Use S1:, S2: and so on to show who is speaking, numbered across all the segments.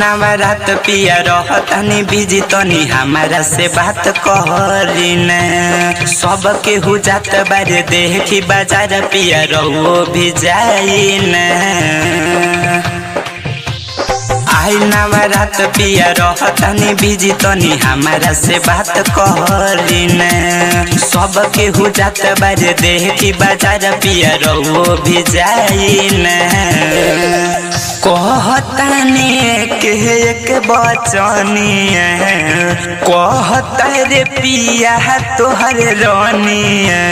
S1: नवरात पिया रहतनी बिजी तनी हमारा से बात कहली न सब के हो जात बारे देखी बाजार पिया रहो भी जाई न आई नवरात पिया रहतनी बिजी तनी हमारा से बात कहली न सब के हो जात बारे देखी बाजार पिया रहो भी जाई न कहताने एक बचनिया कहता रे पिया तोहर रानिया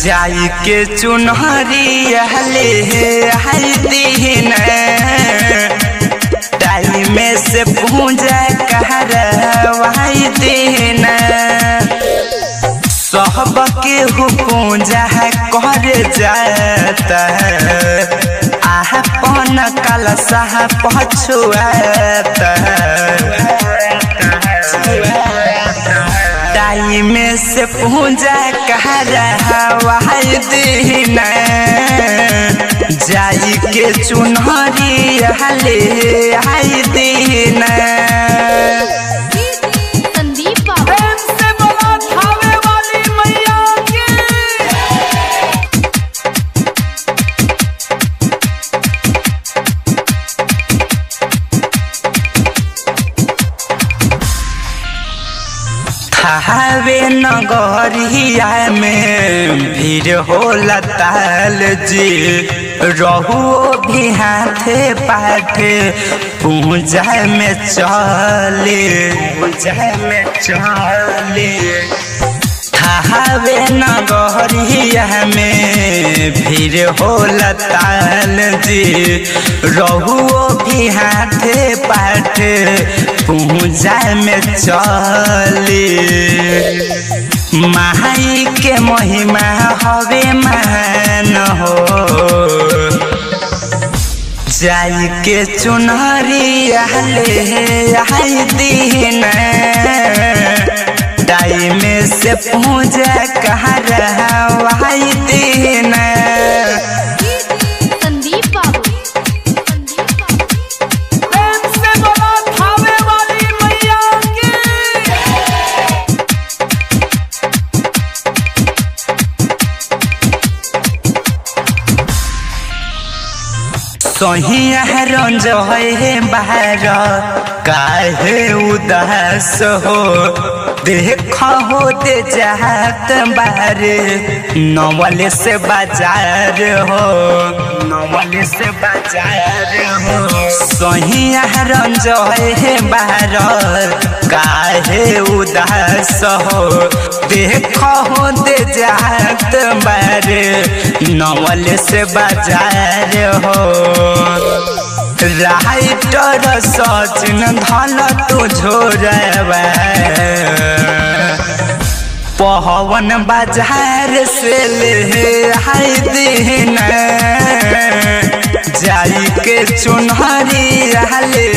S1: जाई के चुनहरिया ले आई दीन टाइम से पूजा करवाई दीन सब के हो पूजा कर जाता आपन कलशा पछुआता टाइम से पूजा करवाई दीन जाई के चुनहरिया ले आई दीन हवे नगरिया में भीड़ होला ताल जी रहू भी हाथे पाथे पूजा में चले हवे नगरिया में भीड़ होला ताल जी रहू भी हाथे पाथे पूजा में चले माई के महिमा हवे महान हो जाई के चुनरिया ले आई दीन टाइम से पूजा करवाई दीन सहिया रंज है बाहर काहे उदास हो देख हो दे जात बारे नवल से बाजार हो सहिया रंज है बाहर काहे उदास हो देख हो दे जात बारे नवल से बाजार हो राइटर सचिन धन तू झोरवा पवन बाजार से ले आई दीन जाई के चुनहरिया ले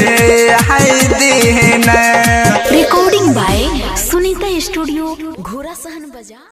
S1: आई दीन।
S2: रिकॉर्डिंग बाय सुनीता स्टूडियो घोड़ा सहन बजा।